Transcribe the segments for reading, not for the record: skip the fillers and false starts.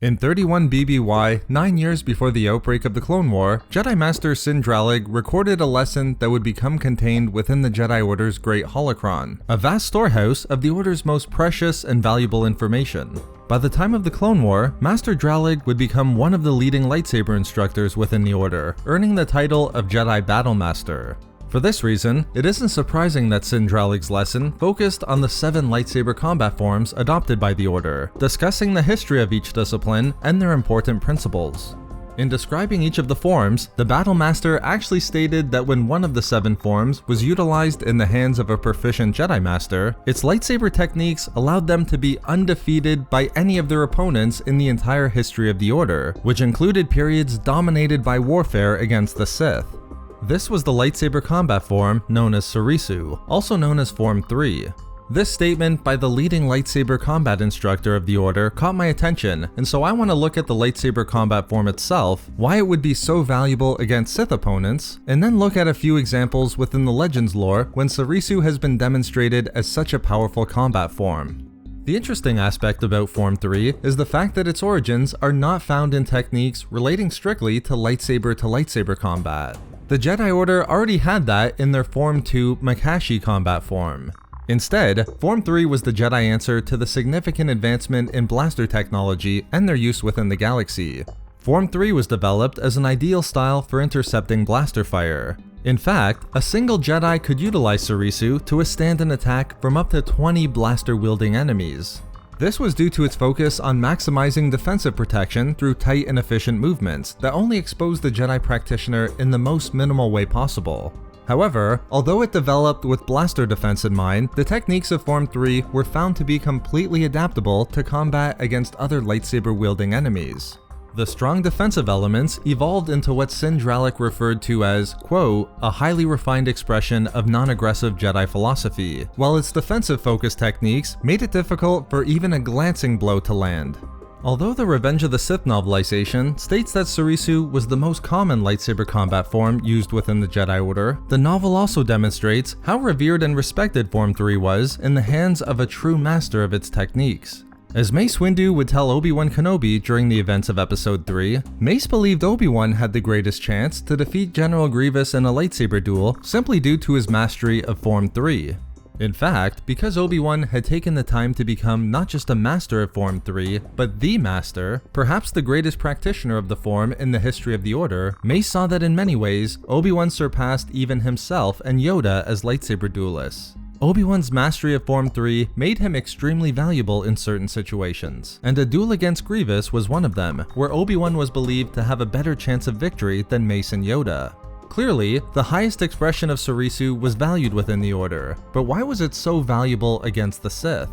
In 31 BBY, 9 years before the outbreak of the Clone War, Jedi Master Sindralig recorded a lesson that would become contained within the Jedi Order's Great Holocron, a vast storehouse of the Order's most precious and valuable information. By the time of the Clone War, Master Dralig would become one of the leading lightsaber instructors within the Order, earning the title of Jedi Battle Master. For this reason, it isn't surprising that Sindralig's lesson focused on the 7 lightsaber combat forms adopted by the Order, discussing the history of each discipline and their important principles. In describing each of the forms, the Battle Master actually stated that when one of the 7 forms was utilized in the hands of a proficient Jedi Master, its lightsaber techniques allowed them to be undefeated by any of their opponents in the entire history of the Order, which included periods dominated by warfare against the Sith. This was the lightsaber combat form known as Soresu, also known as Form 3. This statement by the leading lightsaber combat instructor of the Order caught my attention, and so I want to look at the lightsaber combat form itself, why it would be so valuable against Sith opponents, and then look at a few examples within the Legends lore when Soresu has been demonstrated as such a powerful combat form. The interesting aspect about Form 3 is the fact that its origins are not found in techniques relating strictly to lightsaber combat. The Jedi Order already had that in their Form 2 Makashi combat form. Instead, Form 3 was the Jedi answer to the significant advancement in blaster technology and their use within the galaxy. Form 3 was developed as an ideal style for intercepting blaster fire. In fact, a single Jedi could utilize Soresu to withstand an attack from up to 20 blaster-wielding enemies. This was due to its focus on maximizing defensive protection through tight and efficient movements that only exposed the Jedi practitioner in the most minimal way possible. However, although it developed with blaster defense in mind, the techniques of Form 3 were found to be completely adaptable to combat against other lightsaber-wielding enemies. The strong defensive elements evolved into what Sindralig referred to as, quote, a highly refined expression of non-aggressive Jedi philosophy, while its defensive-focused techniques made it difficult for even a glancing blow to land. Although the Revenge of the Sith novelization states that Soresu was the most common lightsaber combat form used within the Jedi Order, the novel also demonstrates how revered and respected Form 3 was in the hands of a true master of its techniques. As Mace Windu would tell Obi-Wan Kenobi during the events of Episode 3, Mace believed Obi-Wan had the greatest chance to defeat General Grievous in a lightsaber duel simply due to his mastery of Form 3. In fact, because Obi-Wan had taken the time to become not just a master of Form 3, but the master, perhaps the greatest practitioner of the form in the history of the Order, Mace saw that in many ways, Obi-Wan surpassed even himself and Yoda as lightsaber duelists. Obi-Wan's mastery of Form 3 made him extremely valuable in certain situations, and a duel against Grievous was one of them, where Obi-Wan was believed to have a better chance of victory than Mace and Yoda. Clearly, the highest expression of Soresu was valued within the Order, but why was it so valuable against the Sith?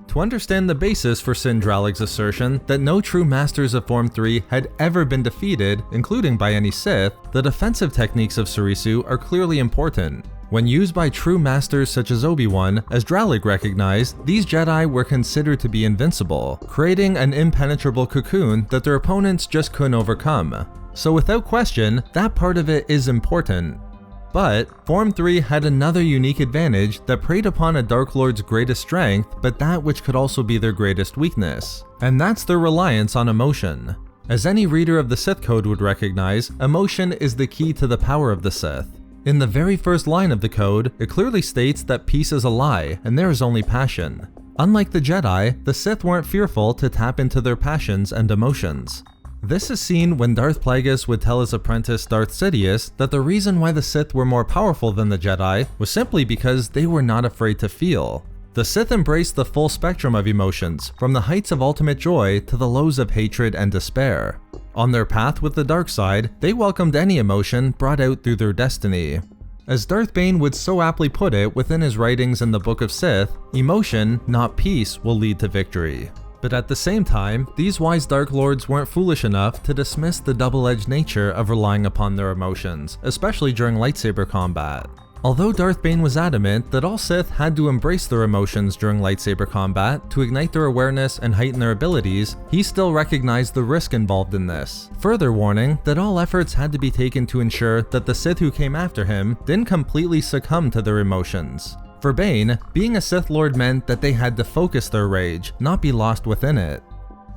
To understand the basis for Sindralig's assertion that no true masters of Form 3 had ever been defeated, including by any Sith, the defensive techniques of Soresu are clearly important. When used by true masters such as Obi-Wan, as Dralig recognized, these Jedi were considered to be invincible, creating an impenetrable cocoon that their opponents just couldn't overcome. So without question, that part of it is important. But Form 3 had another unique advantage that preyed upon a Dark Lord's greatest strength, but that which could also be their greatest weakness, and that's their reliance on emotion. As any reader of the Sith Code would recognize, emotion is the key to the power of the Sith. In the very first line of the code, it clearly states that peace is a lie, and there is only passion. Unlike the Jedi, the Sith weren't fearful to tap into their passions and emotions. This is seen when Darth Plagueis would tell his apprentice Darth Sidious that the reason why the Sith were more powerful than the Jedi was simply because they were not afraid to feel. The Sith embraced the full spectrum of emotions, from the heights of ultimate joy to the lows of hatred and despair. On their path with the dark side, they welcomed any emotion brought out through their destiny. As Darth Bane would so aptly put it within his writings in the Book of Sith, emotion, not peace, will lead to victory. But at the same time, these wise Dark Lords weren't foolish enough to dismiss the double-edged nature of relying upon their emotions, especially during lightsaber combat. Although Darth Bane was adamant that all Sith had to embrace their emotions during lightsaber combat to ignite their awareness and heighten their abilities, he still recognized the risk involved in this, further warning that all efforts had to be taken to ensure that the Sith who came after him didn't completely succumb to their emotions. For Bane, being a Sith Lord meant that they had to focus their rage, not be lost within it.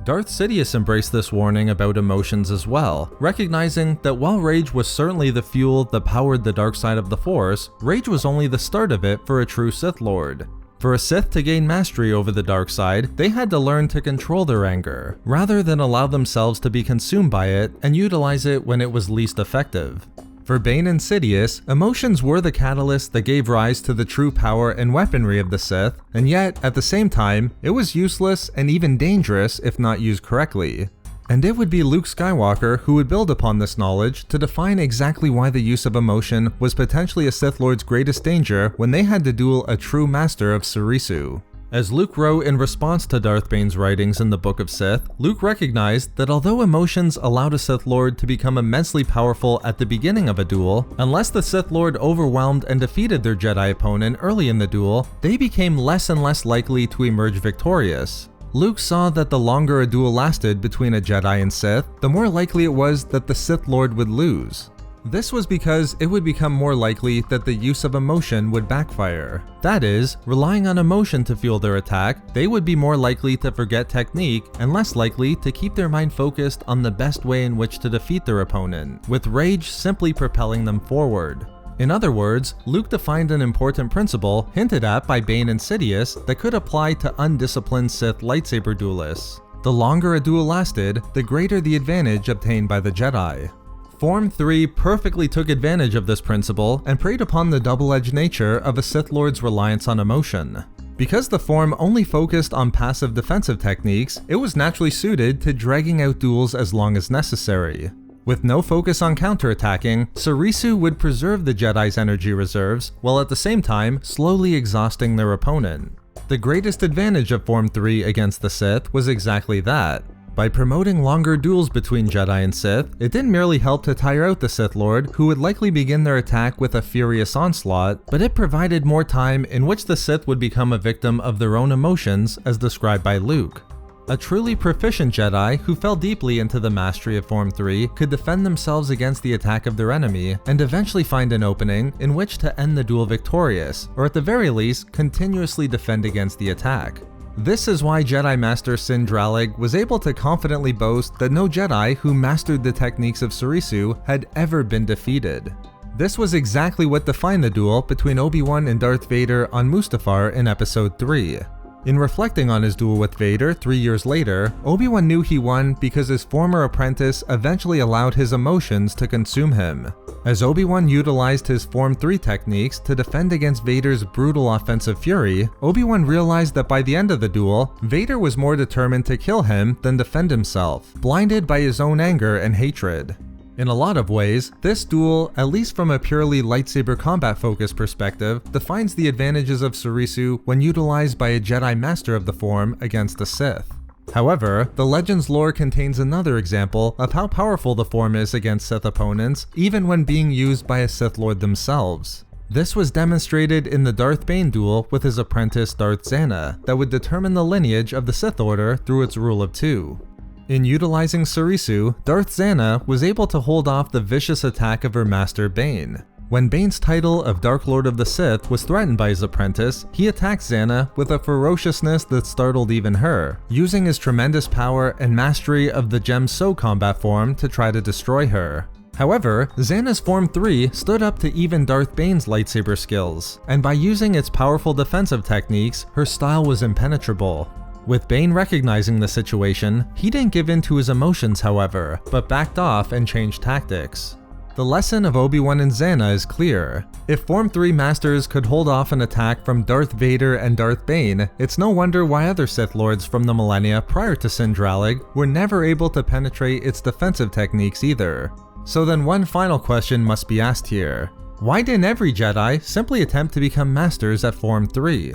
Darth Sidious embraced this warning about emotions as well, recognizing that while rage was certainly the fuel that powered the dark side of the Force, rage was only the start of it for a true Sith Lord. For a Sith to gain mastery over the dark side, they had to learn to control their anger, rather than allow themselves to be consumed by it and utilize it when it was least effective. For Bane and Sidious, emotions were the catalyst that gave rise to the true power and weaponry of the Sith, and yet, at the same time, it was useless and even dangerous if not used correctly. And it would be Luke Skywalker who would build upon this knowledge to define exactly why the use of emotion was potentially a Sith Lord's greatest danger when they had to duel a true master of Soresu. As Luke wrote in response to Darth Bane's writings in the Book of Sith, Luke recognized that although emotions allowed a Sith Lord to become immensely powerful at the beginning of a duel, unless the Sith Lord overwhelmed and defeated their Jedi opponent early in the duel, they became less and less likely to emerge victorious. Luke saw that the longer a duel lasted between a Jedi and Sith, the more likely it was that the Sith Lord would lose. This was because it would become more likely that the use of emotion would backfire. That is, relying on emotion to fuel their attack, they would be more likely to forget technique and less likely to keep their mind focused on the best way in which to defeat their opponent, with rage simply propelling them forward. In other words, Luke defined an important principle hinted at by Bane and Sidious that could apply to undisciplined Sith lightsaber duelists. The longer a duel lasted, the greater the advantage obtained by the Jedi. Form 3 perfectly took advantage of this principle and preyed upon the double-edged nature of a Sith Lord's reliance on emotion. Because the form only focused on passive defensive techniques, it was naturally suited to dragging out duels as long as necessary. With no focus on counterattacking, Soresu would preserve the Jedi's energy reserves, while at the same time slowly exhausting their opponent. The greatest advantage of Form 3 against the Sith was exactly that. By promoting longer duels between Jedi and Sith, it didn't merely help to tire out the Sith Lord, who would likely begin their attack with a furious onslaught, but it provided more time in which the Sith would become a victim of their own emotions, as described by Luke. A truly proficient Jedi who fell deeply into the mastery of Form 3 could defend themselves against the attack of their enemy, and eventually find an opening in which to end the duel victorious, or at the very least, continuously defend against the attack. This is why Jedi Master Sin Dralig was able to confidently boast that no Jedi who mastered the techniques of Soresu had ever been defeated. This was exactly what defined the duel between Obi-Wan and Darth Vader on Mustafar in Episode 3. In reflecting on his duel with Vader 3 years later, Obi-Wan knew he won because his former apprentice eventually allowed his emotions to consume him. As Obi-Wan utilized his Form 3 techniques to defend against Vader's brutal offensive fury, Obi-Wan realized that by the end of the duel, Vader was more determined to kill him than defend himself, blinded by his own anger and hatred. In a lot of ways, this duel, at least from a purely lightsaber combat focused perspective, defines the advantages of Soresu when utilized by a Jedi Master of the Form against a Sith. However, the Legends lore contains another example of how powerful the Form is against Sith opponents, even when being used by a Sith Lord themselves. This was demonstrated in the Darth Bane duel with his apprentice Darth Zana that would determine the lineage of the Sith Order through its rule of 2. In utilizing Soresu, Darth Zana was able to hold off the vicious attack of her master Bane. When Bane's title of Dark Lord of the Sith was threatened by his apprentice, he attacked Zana with a ferociousness that startled even her, using his tremendous power and mastery of the Gem So combat form to try to destroy her. However, Zana's Form 3 stood up to even Darth Bane's lightsaber skills, and by using its powerful defensive techniques, her style was impenetrable. With Bane recognizing the situation, he didn't give in to his emotions however, but backed off and changed tactics. The lesson of Obi-Wan and Zana is clear. If Form 3 Masters could hold off an attack from Darth Vader and Darth Bane, it's no wonder why other Sith Lords from the millennia prior to Sin Dralig were never able to penetrate its defensive techniques either. So then one final question must be asked here. Why didn't every Jedi simply attempt to become Masters at Form 3?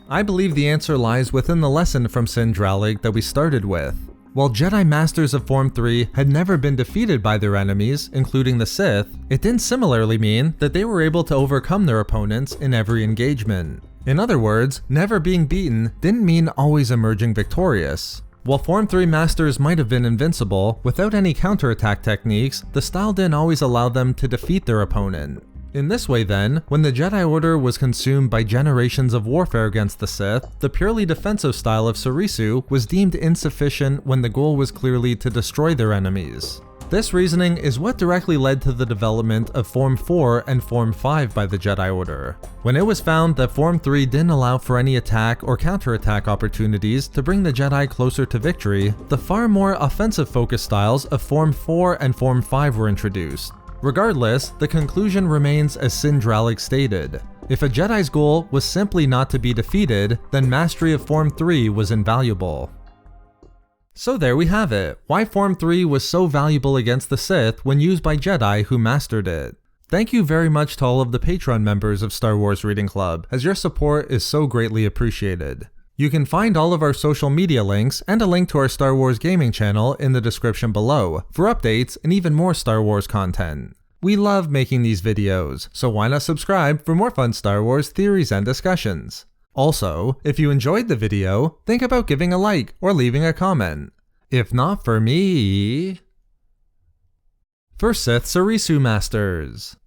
I believe the answer lies within the lesson from Sin Dralig that we started with. While Jedi Masters of Form 3 had never been defeated by their enemies, including the Sith, it didn't similarly mean that they were able to overcome their opponents in every engagement. In other words, never being beaten didn't mean always emerging victorious. While Form 3 Masters might have been invincible, without any counterattack techniques, the style didn't always allow them to defeat their opponent. In this way then, when the Jedi Order was consumed by generations of warfare against the Sith, the purely defensive style of Soresu was deemed insufficient when the goal was clearly to destroy their enemies. This reasoning is what directly led to the development of Form 4 and Form 5 by the Jedi Order. When it was found that Form 3 didn't allow for any attack or counterattack opportunities to bring the Jedi closer to victory, the far more offensive-focused styles of Form 4 and Form 5 were introduced. Regardless, the conclusion remains as Sindralig stated. If a Jedi's goal was simply not to be defeated, then mastery of Form 3 was invaluable. So there we have it, why Form 3 was so valuable against the Sith when used by Jedi who mastered it. Thank you very much to all of the Patreon members of Star Wars Reading Club, as your support is so greatly appreciated. You can find all of our social media links and a link to our Star Wars gaming channel in the description below, for updates and even more Star Wars content. We love making these videos, so why not subscribe for more fun Star Wars theories and discussions. Also, if you enjoyed the video, think about giving a like or leaving a comment. If not for me... For Sith Soresu Masters.